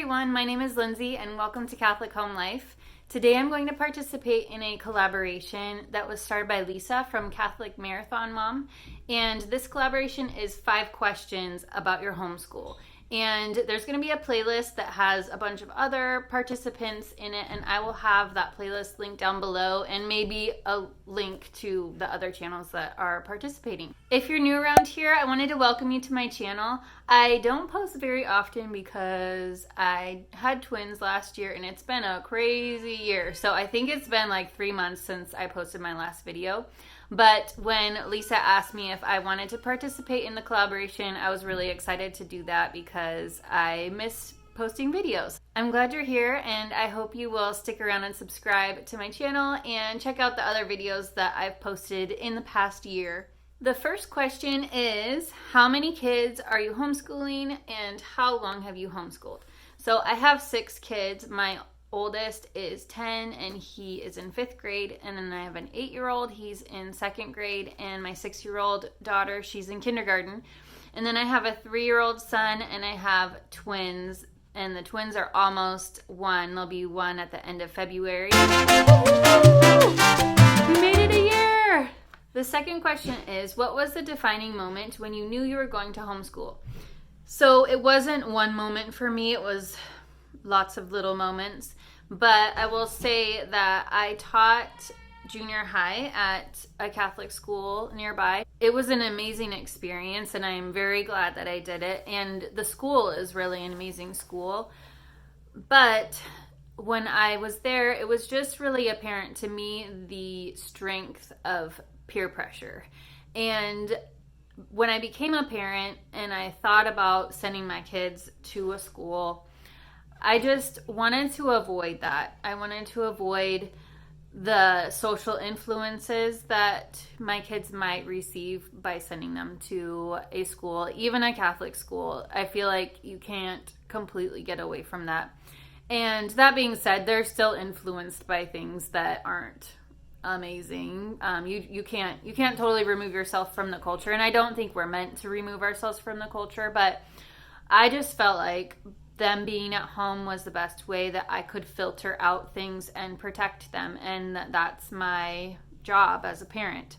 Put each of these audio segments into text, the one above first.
everyone, my name is Lindsay and welcome to Catholic Home Life. Today I'm going to participate in a collaboration that was started by Lisa from Catholic Marathon Mom, and this collaboration is 5 questions about your homeschool. And there's going to be a playlist that has a bunch of other participants in it, and I will have that playlist linked down below and maybe a link to the other channels that are participating. If you're new around here, I wanted to welcome you to my channel. I don't post very often because I had twins last year and it's been a crazy year. So I think it's been like 3 months since I posted my last video. But when Lisa asked me if I wanted to participate in the collaboration, I was really excited to do that because I miss posting videos. I'm glad you're here and I hope you will stick around and subscribe to my channel and check out the other videos that I've posted in the past year. The first question is, how many kids are you homeschooling and how long have you homeschooled? So I have 6 kids. My oldest is 10 and he is in 5th grade, and then I have an 8-year-old, he's in 2nd grade, and my 6-year-old daughter, she's in kindergarten. And then I have a 3-year-old son and I have twins, and the twins are almost 1. They'll be 1 at the end of February. We made it a year! The second question is, what was the defining moment when you knew you were going to homeschool? So it wasn't one moment for me, it was lots of little moments. But I will say that I taught junior high at a Catholic school nearby. It was an amazing experience and I'm very glad that I did it. And the school is really an amazing school. But when I was there, it was just really apparent to me the strength of peer pressure. And when I became a parent and I thought about sending my kids to a school, I just wanted to avoid that. I wanted to avoid the social influences that my kids might receive by sending them to a school, even a Catholic school. I feel like you can't completely get away from that. And that being said, they're still influenced by things that aren't amazing. You can't totally remove yourself from the culture, and I don't think we're meant to remove ourselves from the culture, but I just felt like them being at home was the best way that I could filter out things and protect them, and that's my job as a parent.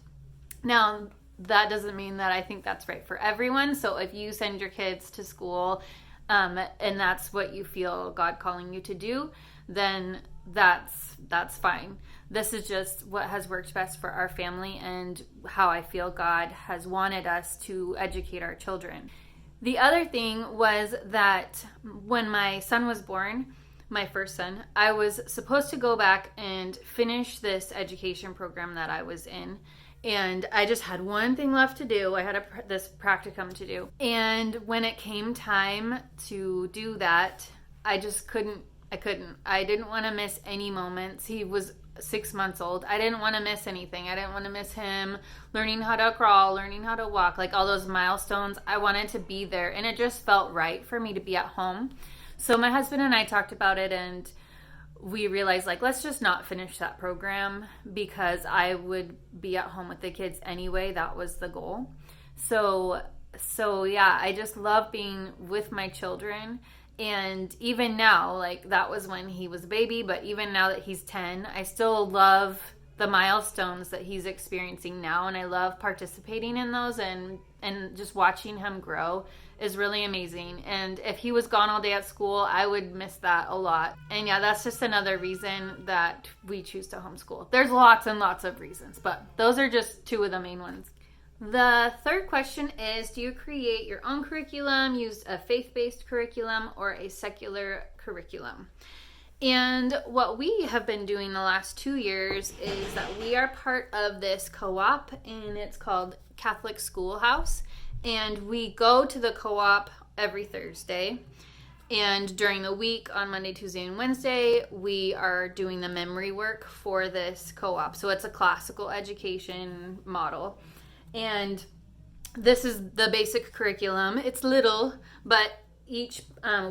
Now, that doesn't mean that I think that's right for everyone, so if you send your kids to school and that's what you feel God calling you to do, then that's fine. This is just what has worked best for our family and how I feel God has wanted us to educate our children. The other thing was that when my son was born, my first son, I was supposed to go back and finish this education program that I was in. And I just had one thing left to do. I had this practicum to do. And when it came time to do that, I just couldn't. I didn't want to miss any moments. He was 6 months old. I didn't want to miss anything. I didn't want to miss him learning how to crawl, learning how to walk, like all those milestones. I wanted to be there, and it just felt right for me to be at home. So my husband and I talked about it, and we realized, like, let's just not finish that program because I would be at home with the kids anyway. That was the goal. So yeah, I just love being with my children. And even now, like, that was when he was a baby, but even now that he's 10, I still love the milestones that he's experiencing now, and I love participating in those, and just watching him grow is really amazing. And if he was gone all day at school, I would miss that a lot. And yeah, that's just another reason that we choose to homeschool. There's lots and lots of reasons, but those are just 2 of the main ones. The third question is, do you create your own curriculum, use a faith-based curriculum, or a secular curriculum? And what we have been doing the last 2 years is that we are part of this co-op, and it's called Catholic Schoolhouse. And we go to the co-op every Thursday. And during the week, on Monday, Tuesday, and Wednesday, we are doing the memory work for this co-op. So it's a classical education model. And this is the basic curriculum. It's little, but each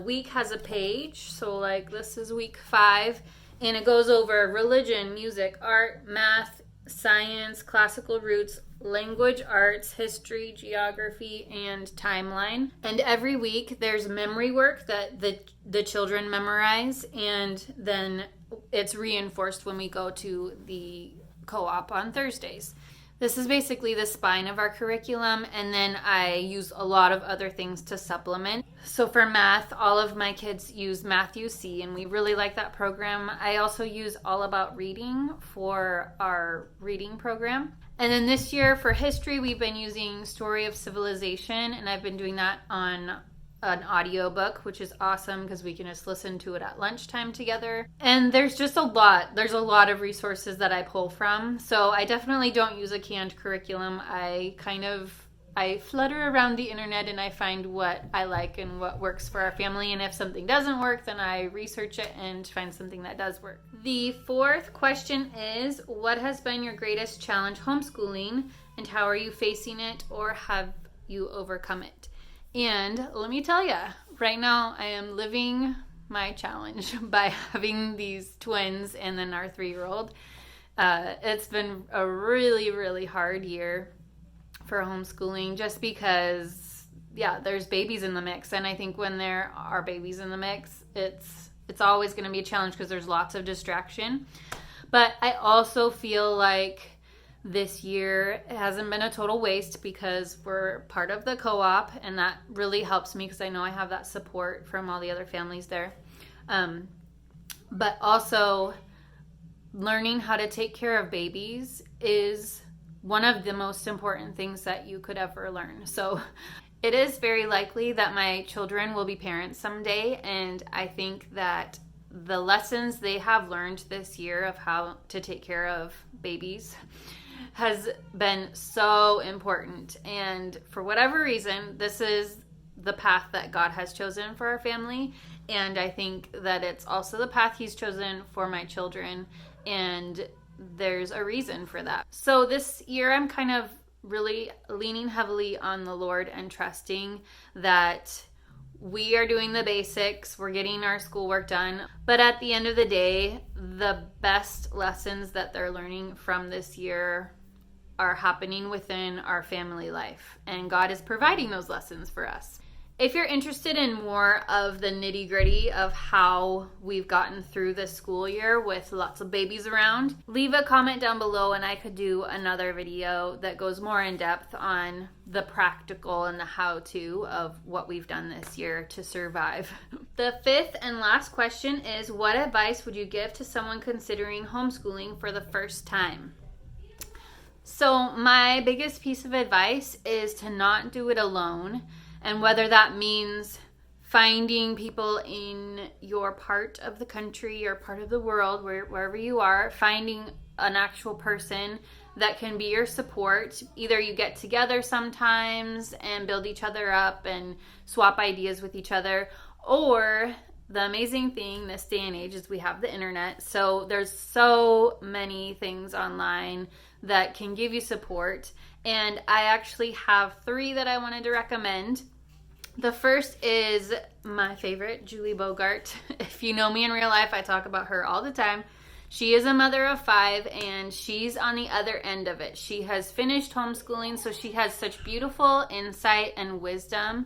week has a page. So like this is week 5, and it goes over religion, music, art, math, science, classical roots, language arts, history, geography, and timeline. And every week there's memory work that the children memorize, and then it's reinforced when we go to the co-op on Thursdays. This is basically the spine of our curriculum, and then I use a lot of other things to supplement. So for math, all of my kids use Matthew C, and we really like that program. I also use All About Reading for our reading program. And then this year for history, we've been using Story of Civilization, and I've been doing that on an audiobook, which is awesome because we can just listen to it at lunchtime together. And there's just a lot. There's a lot of resources that I pull from. So I definitely don't use a canned curriculum. I flutter around the internet and I find what I like and what works for our family. And if something doesn't work, then I research it and find something that does work. The fourth question is, what has been your greatest challenge homeschooling, and how are you facing it, or have you overcome it? And let me tell you, right now I am living my challenge by having these twins and then our 3-year-old. It's been a really, really hard year for homeschooling just because, there's babies in the mix. And I think when there are babies in the mix, it's always going to be a challenge because there's lots of distraction. But I also feel like this year hasn't been a total waste because we're part of the co-op, and that really helps me because I know I have that support from all the other families there. But also learning how to take care of babies is one of the most important things that you could ever learn. So it is very likely that my children will be parents someday, and I think that the lessons they have learned this year of how to take care of babies has been so important. And for whatever reason, this is the path that God has chosen for our family. And I think that it's also the path He's chosen for my children. And there's a reason for that. So this year, I'm kind of really leaning heavily on the Lord and trusting that we are doing the basics, we're getting our schoolwork done. But at the end of the day, the best lessons that they're learning from this year are happening within our family life, and God is providing those lessons for us. If you're interested in more of the nitty-gritty of how we've gotten through this school year with lots of babies around, leave a comment down below and I could do another video that goes more in depth on the practical and the how-to of what we've done this year to survive. The fifth and last question is, what advice would you give to someone considering homeschooling for the first time? So my biggest piece of advice is to not do it alone. And whether that means finding people in your part of the country or part of the world, wherever you are, finding an actual person that can be your support. Either you get together sometimes and build each other up and swap ideas with each other, or the amazing thing this day and age is we have the internet. So there's so many things online that can give you support. And I actually have 3 that I wanted to recommend. The first is my favorite, Julie Bogart. If you know me in real life, I talk about her all the time. She is a mother of 5, and she's on the other end of it. She has finished homeschooling, so she has such beautiful insight and wisdom,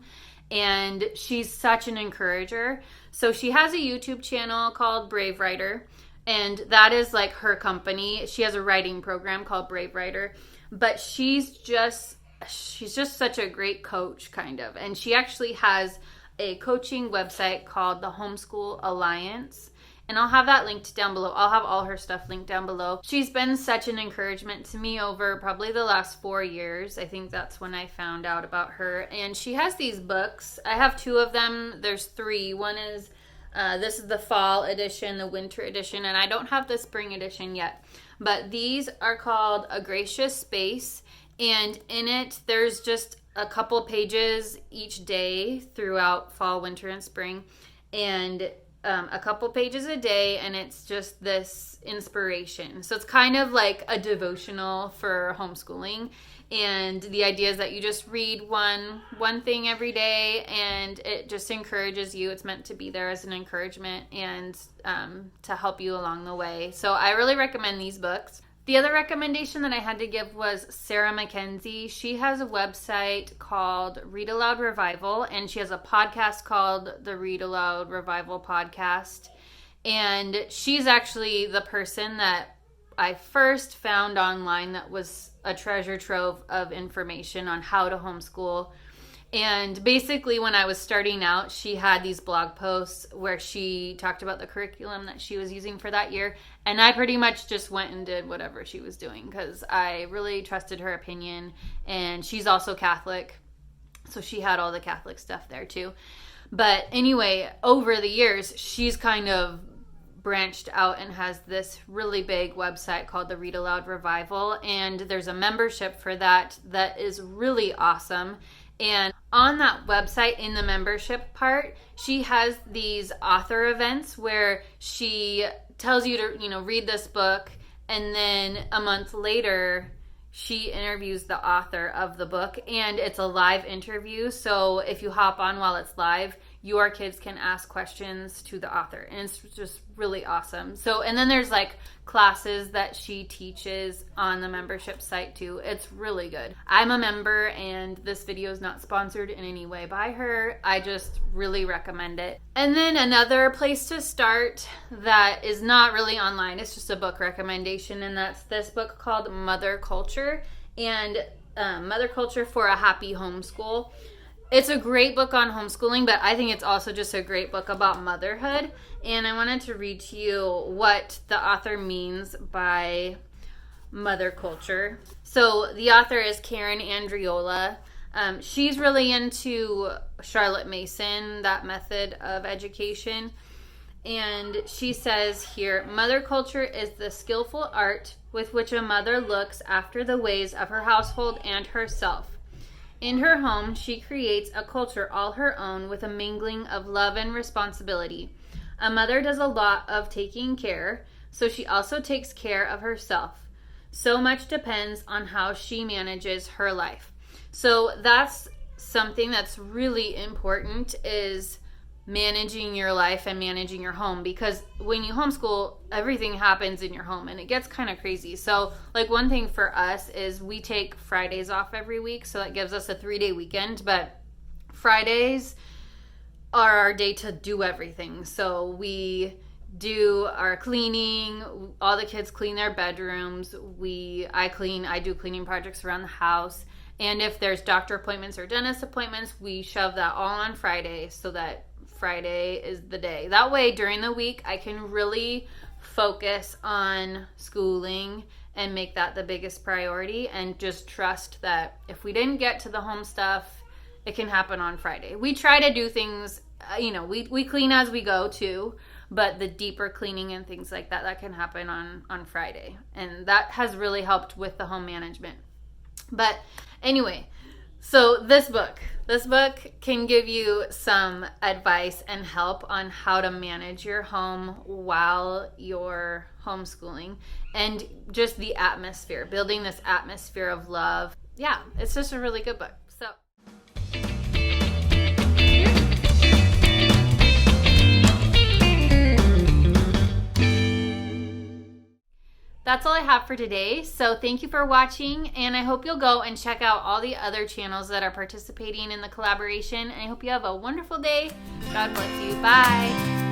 and she's such an encourager. So she has a YouTube channel called Brave Writer, and that is like her company. She has a writing program called Brave Writer, but she's just such a great coach, kind of. And she actually has a coaching website called the Homeschool Alliance, and I'll have that linked down below. I'll have all her stuff linked down below. She's been such an encouragement to me over probably the last 4 years. I think that's when I found out about her. And she has these books. I have 2 of them. There's 3. One is this is the fall edition, the winter edition, and I don't have the spring edition yet. But these are called A Gracious Space, and in it there's just a couple pages each day throughout fall, winter, and spring, and a couple pages a day, and it's just this inspiration. So it's kind of like a devotional for homeschooling, and the idea is that you just read one thing every day, and it just encourages you. It's meant to be there as an encouragement and to help you along the way. So I really recommend these books. The other recommendation that I had to give was Sarah Mackenzie. She has a website called Read Aloud Revival, and she has a podcast called the Read Aloud Revival Podcast. And she's actually the person that I first found online that was a treasure trove of information on how to homeschool. And basically, when I was starting out, she had these blog posts where she talked about the curriculum that she was using for that year. And I pretty much just went and did whatever she was doing because I really trusted her opinion. And she's also Catholic, so she had all the Catholic stuff there too. But anyway, over the years, she's kind of branched out and has this really big website called the Read Aloud Revival. And there's a membership for that is really awesome. And on that website, in the membership part, she has these author events where she tells you to, read this book, and then a month later, she interviews the author of the book, and it's a live interview. So if you hop on while it's live, your kids can ask questions to the author, and it's just really awesome. So, and then there's like classes that she teaches on the membership site too. It's really good. I'm a member, and this video is not sponsored in any way by her. I just really recommend it. And then another place to start that is not really online, it's just a book recommendation, and that's this book called Mother Culture, and Mother Culture for a Happy Homeschool. It's a great book on homeschooling, but I think it's also just a great book about motherhood. And I wanted to read to you what the author means by mother culture. So the author is Karen Andriola. She's really into Charlotte Mason, that method of education. And she says here, mother culture is the skillful art with which a mother looks after the ways of her household and herself. In her home, she creates a culture all her own with a mingling of love and responsibility. A mother does a lot of taking care, so she also takes care of herself. So much depends on how she manages her life. So that's something that's really important, is managing your life and managing your home, because when you homeschool, everything happens in your home and it gets kind of crazy. So like one thing for us is we take Fridays off every week, so that gives us a 3-day weekend, but Fridays are our day to do everything. So we do our cleaning, all the kids clean their bedrooms, I do cleaning projects around the house, and if there's doctor appointments or dentist appointments, we shove that all on Friday so that Friday is the day. That way, during the week, I can really focus on schooling and make that the biggest priority, and just trust that if we didn't get to the home stuff, it can happen on Friday. We try to do things, we clean as we go too, but the deeper cleaning and things like that can happen on Friday. And that has really helped with the home management. But anyway, so this book can give you some advice and help on how to manage your home while you're homeschooling, and just the atmosphere, building this atmosphere of love. Yeah, it's just a really good book. So that's all I have for today. So thank you for watching, and I hope you'll go and check out all the other channels that are participating in the collaboration. And I hope you have a wonderful day. God bless you. Bye.